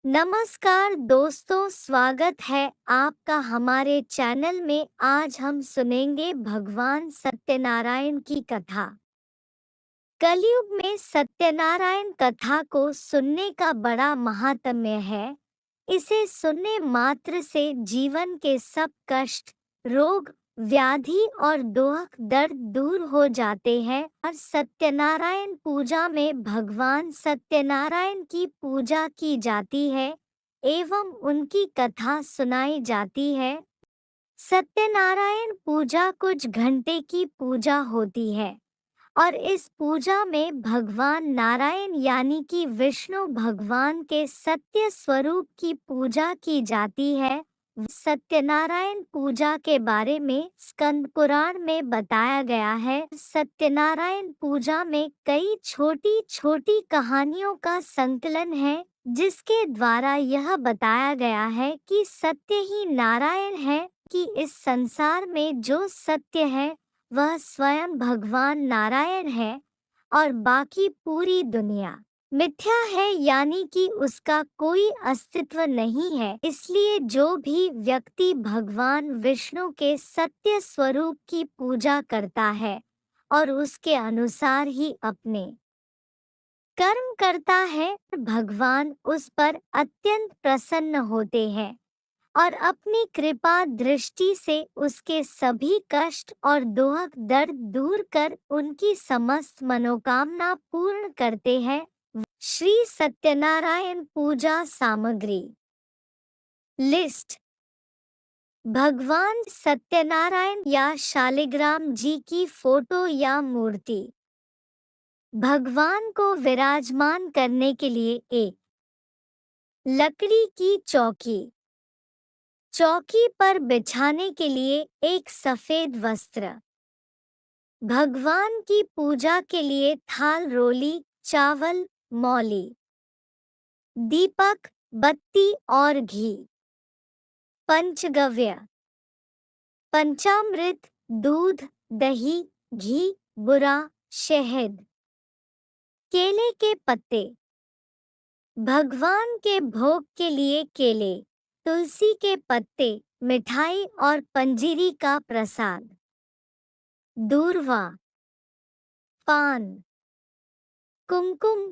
नमस्कार दोस्तों, स्वागत है आपका हमारे चैनल में। आज हम सुनेंगे भगवान सत्यनारायण की कथा। कलयुग में सत्यनारायण कथा को सुनने का बड़ा महात्म्य है। इसे सुनने मात्र से जीवन के सब कष्ट, रोग, व्याधि और दुख दर्द दूर हो जाते हैं। और सत्यनारायण पूजा में भगवान सत्यनारायण की पूजा की जाती है एवं उनकी कथा सुनाई जाती है। सत्यनारायण पूजा कुछ घंटे की पूजा होती है और इस पूजा में भगवान नारायण यानी कि विष्णु भगवान के सत्य स्वरूप की पूजा की जाती है। सत्यनारायण पूजा के बारे में स्कंद पुराण में बताया गया है। सत्यनारायण पूजा में कई छोटी छोटी कहानियों का संकलन है, जिसके द्वारा यह बताया गया है कि सत्य ही नारायण है, कि इस संसार में जो सत्य है वह स्वयं भगवान नारायण है और बाकी पूरी दुनिया मिथ्या है, यानी कि उसका कोई अस्तित्व नहीं है। इसलिए जो भी व्यक्ति भगवान विष्णु के सत्य स्वरूप की पूजा करता है और उसके अनुसार ही अपने कर्म करता है, भगवान उस पर अत्यंत प्रसन्न होते हैं और अपनी कृपा दृष्टि से उसके सभी कष्ट और दुख दर्द दूर कर उनकी समस्त मनोकामना पूर्ण करते हैं। श्री सत्यनारायण पूजा सामग्री लिस्ट। भगवान सत्यनारायण या शालिग्राम जी की फोटो या मूर्ति। भगवान को विराजमान करने के लिए एक लकड़ी की चौकी। चौकी पर बिछाने के लिए एक सफेद वस्त्र। भगवान की पूजा के लिए थाल, रोली, चावल, मौली, दीपक, बत्ती और घी। पंचगव्य, पंचामृत, दूध, दही, घी, बुरा, शहद। केले के पत्ते। भगवान के भोग के लिए केले, तुलसी के पत्ते, मिठाई और पंजीरी का प्रसाद। दूर्वा, पान, कुमकुम।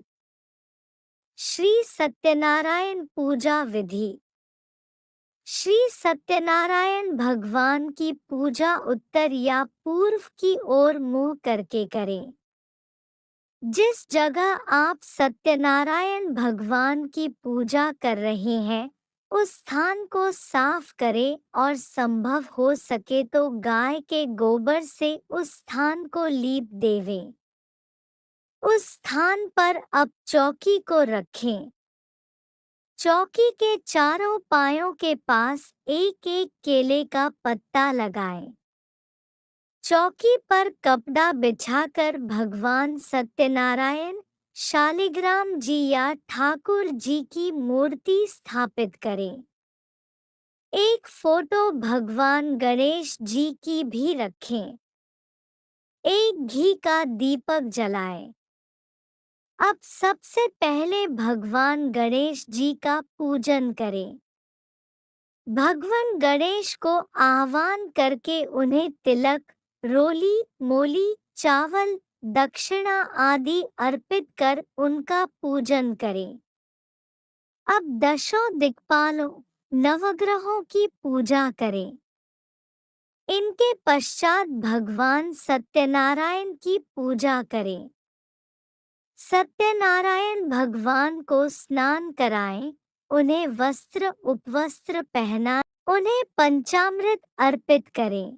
श्री सत्यनारायण पूजा विधि। श्री सत्यनारायण भगवान की पूजा उत्तर या पूर्व की ओर मुंह करके करें। जिस जगह आप सत्यनारायण भगवान की पूजा कर रहे हैं, उस स्थान को साफ करें और संभव हो सके तो गाय के गोबर से उस स्थान को लीप देवें। उस स्थान पर अब चौकी को रखें। चौकी के चारों पायों के पास एक एक केले का पत्ता लगाएं। चौकी पर कपड़ा बिछाकर भगवान सत्यनारायण, शालिग्राम जी या ठाकुर जी की मूर्ति स्थापित करें। एक फोटो भगवान गणेश जी की भी रखें। एक घी का दीपक जलाएं। अब सबसे पहले भगवान गणेश जी का पूजन करें। भगवान गणेश को आह्वान करके उन्हें तिलक, रोली, मोली, चावल, दक्षिणा आदि अर्पित कर उनका पूजन करें। अब दशों दिक्पालों, नवग्रहों की पूजा करें। इनके पश्चात भगवान सत्यनारायण की पूजा करें। सत्यनारायण भगवान को स्नान कराएं, उन्हें वस्त्र उपवस्त्र पहनाएं, उन्हें पंचामृत अर्पित करें।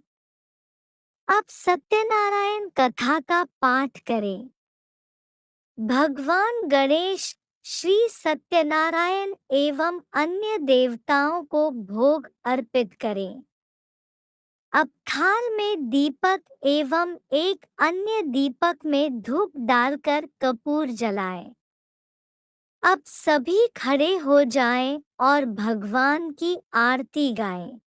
अब सत्यनारायण कथा का पाठ करें। भगवान गणेश, श्री सत्यनारायण एवं अन्य देवताओं को भोग अर्पित करें। अब थाल में दीपक एवं एक अन्य दीपक में धूप डालकर कपूर जलाएं। अब सभी खड़े हो जाएं और भगवान की आरती गाएं।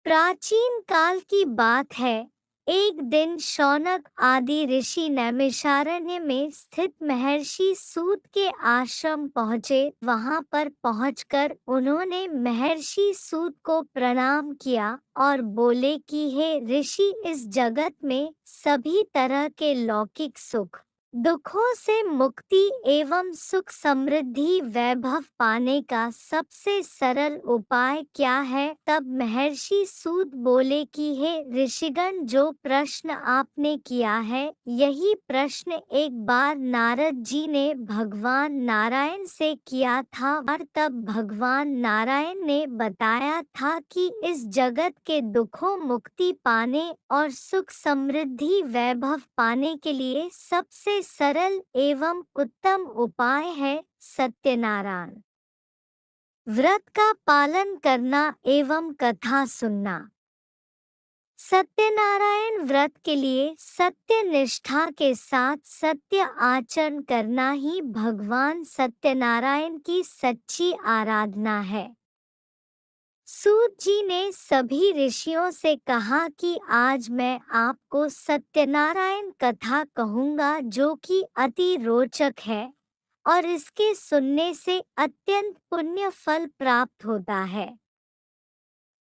प्राचीन काल की बात है, एक दिन शौनक आदि ऋषि नैमिषारण्य में स्थित महर्षि सूत के आश्रम पहुँचे। वहां पर पहुंचकर उन्होंने महर्षि सूत को प्रणाम किया और बोले कि हे ऋषि, इस जगत में सभी तरह के लौकिक सुख दुखों से मुक्ति एवं सुख समृद्धि वैभव पाने का सबसे सरल उपाय क्या है? तब महर्षि सूत बोले कि हे ऋषिगण, जो प्रश्न आपने किया है यही प्रश्न एक बार नारद जी ने भगवान नारायण से किया था और तब भगवान नारायण ने बताया था कि इस जगत के दुखों मुक्ति पाने और सुख समृद्धि वैभव पाने के लिए सबसे सरल एवं उत्तम उपाय है सत्यनारायण व्रत का पालन करना एवं कथा सुनना। सत्यनारायण व्रत के लिए सत्य निष्ठा के साथ सत्य आचरण करना ही भगवान सत्यनारायण की सच्ची आराधना है। सूत जी ने सभी ऋषियों से कहा कि आज मैं आपको सत्यनारायण कथा कहूँगा जो कि अति रोचक है और इसके सुनने से अत्यंत पुण्य फल प्राप्त होता है।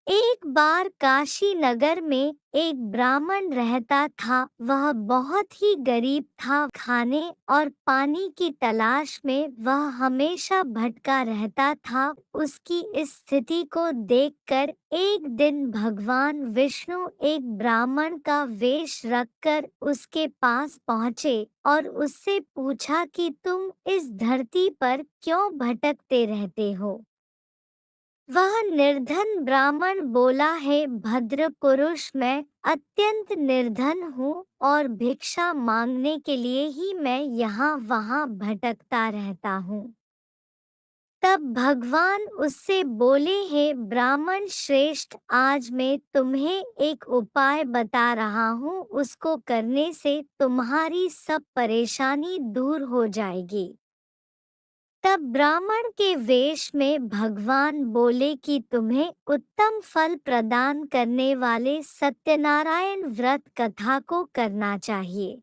एक बार काशी नगर में एक ब्राह्मण रहता था। वह बहुत ही गरीब था। खाने और पानी की तलाश में वह हमेशा भटका रहता था। उसकी इस स्थिति को देखकर एक दिन भगवान विष्णु एक ब्राह्मण का वेश रखकर उसके पास पहुँचे और उससे पूछा कि तुम इस धरती पर क्यों भटकते रहते हो? वह निर्धन ब्राह्मण बोला, है भद्र पुरुष, मैं अत्यंत निर्धन हूँ और भिक्षा मांगने के लिए ही मैं यहाँ वहाँ भटकता रहता हूँ। तब भगवान उससे बोले, हे ब्राह्मण श्रेष्ठ, आज मैं तुम्हें एक उपाय बता रहा हूँ। उसको करने से तुम्हारी सब परेशानी दूर हो जाएगी। तब ब्राह्मण के वेश में भगवान बोले कि तुम्हें उत्तम फल प्रदान करने वाले सत्यनारायण व्रत कथा को करना चाहिए।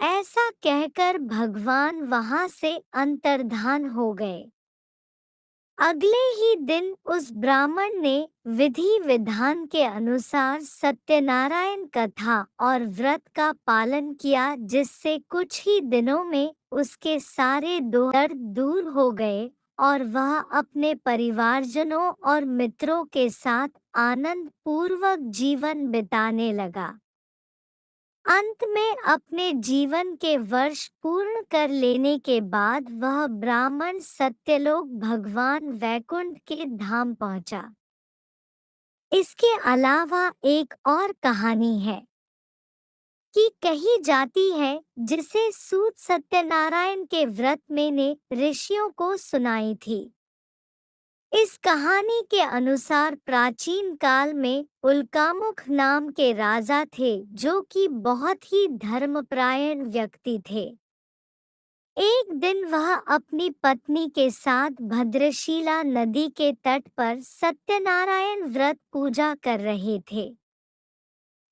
ऐसा कहकर भगवान वहां से अंतर्धान हो गए। अगले ही दिन उस ब्राह्मण ने विधि विधान के अनुसार सत्यनारायण कथा और व्रत का पालन किया, जिससे कुछ ही दिनों में उसके सारे दर्द दूर हो गए और वह अपने परिवारजनों और मित्रों के साथ आनंद पूर्वक जीवन बिताने लगा। अंत में अपने जीवन के वर्ष पूर्ण कर लेने के बाद वह ब्राह्मण सत्यलोक भगवान वैकुंठ के धाम पहुंचा। इसके अलावा एक और कहानी है कि कही जाती है, जिसे सूत सत्यनारायण के व्रत में ने ऋषियों को सुनाई थी। इस कहानी के अनुसार प्राचीन काल में उल्कामुख नाम के राजा थे, जो कि बहुत ही धर्मपरायण व्यक्ति थे। एक दिन वह अपनी पत्नी के साथ भद्रशिला नदी के तट पर सत्यनारायण व्रत पूजा कर रहे थे।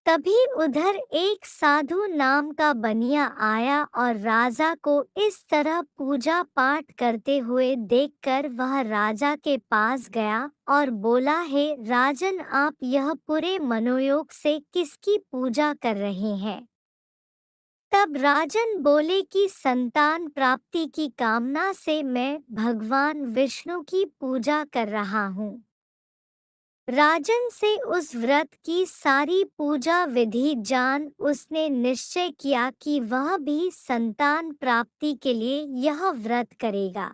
तभी उधर एक साधु नाम का बनिया आया और राजा को इस तरह पूजा पाठ करते हुए देखकर वह राजा के पास गया और बोला, हे राजन, आप यह पूरे मनोयोग से किसकी पूजा कर रहे हैं? तब राजन बोले कि संतान प्राप्ति की कामना से मैं भगवान विष्णु की पूजा कर रहा हूँ। राजन से उस व्रत की सारी पूजा विधि जान उसने निश्चय किया कि वह भी संतान प्राप्ति के लिए यह व्रत करेगा।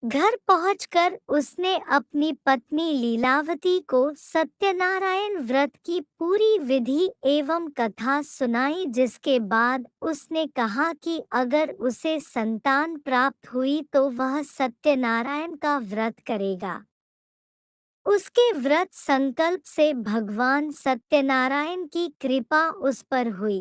घर पहुंचकर उसने अपनी पत्नी लीलावती को सत्यनारायण व्रत की पूरी विधि एवं कथा सुनाई, जिसके बाद उसने कहा कि अगर उसे संतान प्राप्त हुई तो वह सत्यनारायण का व्रत करेगा। उसके व्रत संकल्प से भगवान सत्यनारायण की कृपा उस पर हुई।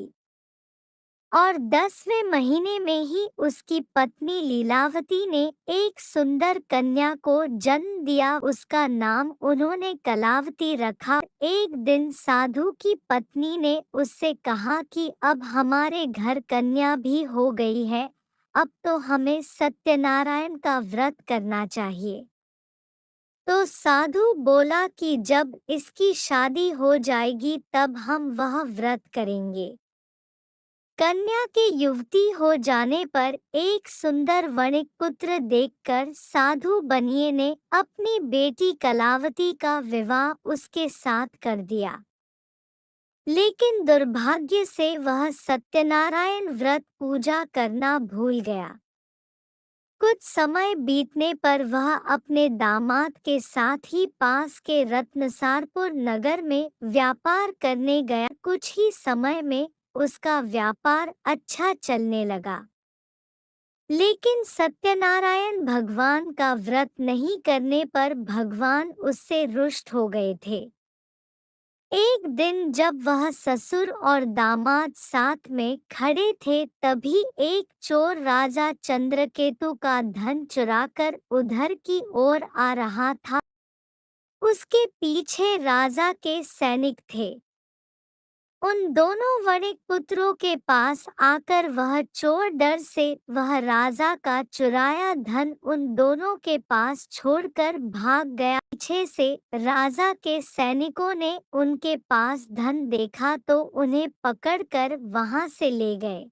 और 10वें महीने में ही उसकी पत्नी लीलावती ने एक सुंदर कन्या को जन्म दिया। उसका नाम उन्होंने कलावती रखा। एक दिन साधु की पत्नी ने उससे कहा कि अब हमारे घर कन्या भी हो गई है, अब तो हमें सत्यनारायण का व्रत करना चाहिए। तो साधु बोला कि जब इसकी शादी हो जाएगी तब हम वह व्रत करेंगे। कन्या के युवती हो जाने पर एक सुंदर वणिक पुत्र देखकर साधु बनिए ने अपनी बेटी कलावती का विवाह उसके साथ कर दिया। लेकिन दुर्भाग्य से वह सत्यनारायण व्रत पूजा करना भूल गया। कुछ समय बीतने पर वह अपने दामाद के साथ ही पास के रत्नसारपुर नगर में व्यापार करने गया। कुछ ही समय में उसका व्यापार अच्छा चलने लगा। लेकिन सत्यनारायण भगवान का व्रत नहीं करने पर भगवान उससे रुष्ट हो गए थे। एक दिन जब वह ससुर और दामाद साथ में खड़े थे तभी एक चोर राजा चंद्रकेतु का धन चुराकर उधर की ओर आ रहा था। उसके पीछे राजा के सैनिक थे। उन दोनों वणिक पुत्रों के पास आकर वह चोर डर से वह राजा का चुराया धन उन दोनों के पास छोड़कर भाग गया। पीछे से राजा के सैनिकों ने उनके पास धन देखा तो उन्हें पकड़कर वहां से ले गए।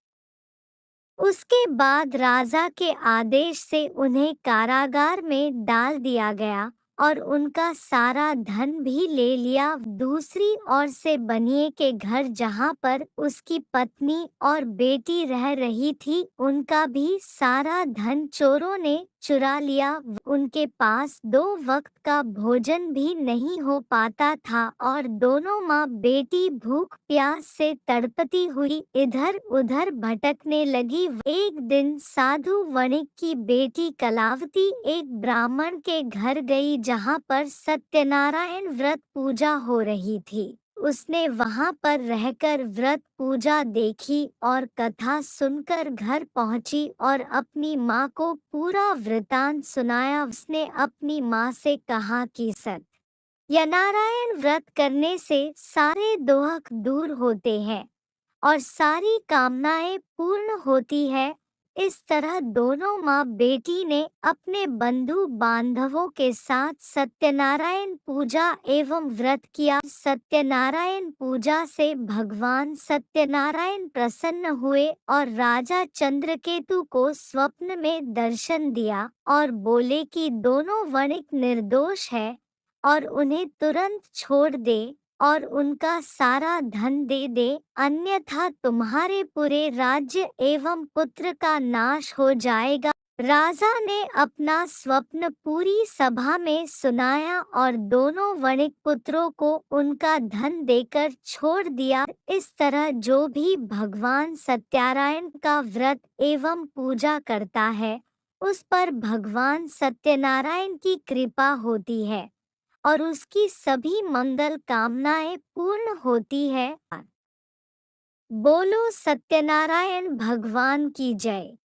उसके बाद राजा के आदेश से उन्हें कारागार में डाल दिया गया और उनका सारा धन भी ले लिया। दूसरी ओर से बनिए के घर जहां पर उसकी पत्नी और बेटी रह रही थी उनका भी सारा धन चोरों ने चुरा लिया। उनके पास 2 वक्त का भोजन भी नहीं हो पाता था और दोनों माँ बेटी भूख प्यास से तड़पती हुई इधर उधर भटकने लगी। एक दिन साधु वणिक की बेटी कलावती एक ब्राह्मण के घर गई जहाँ पर सत्यनारायण व्रत पूजा हो रही थी। उसने वहां पर रहकर व्रत पूजा देखी और कथा सुनकर घर पहुंची और अपनी माँ को पूरा वृतांत सुनाया। उसने अपनी माँ से कहा कि सत्यनारायण व्रत करने से सारे दोहक दूर होते हैं और सारी कामनाएं पूर्ण होती है। इस तरह दोनों माँ बेटी ने अपने बंधु बांधवों के साथ सत्यनारायण पूजा एवं व्रत किया। सत्यनारायण पूजा से भगवान सत्यनारायण प्रसन्न हुए और राजा चंद्रकेतु को स्वप्न में दर्शन दिया और बोले कि दोनों वणिक निर्दोष है और उन्हें तुरंत छोड़ दे और उनका सारा धन दे दे, अन्यथा तुम्हारे पूरे राज्य एवं पुत्र का नाश हो जाएगा। राजा ने अपना स्वप्न पूरी सभा में सुनाया और दोनों वणिक पुत्रों को उनका धन देकर छोड़ दिया। इस तरह जो भी भगवान सत्यनारायण का व्रत एवं पूजा करता है उस पर भगवान सत्यनारायण की कृपा होती है और उसकी सभी मंगल कामनाएं पूर्ण होती है। बोलो सत्यनारायण भगवान की जय।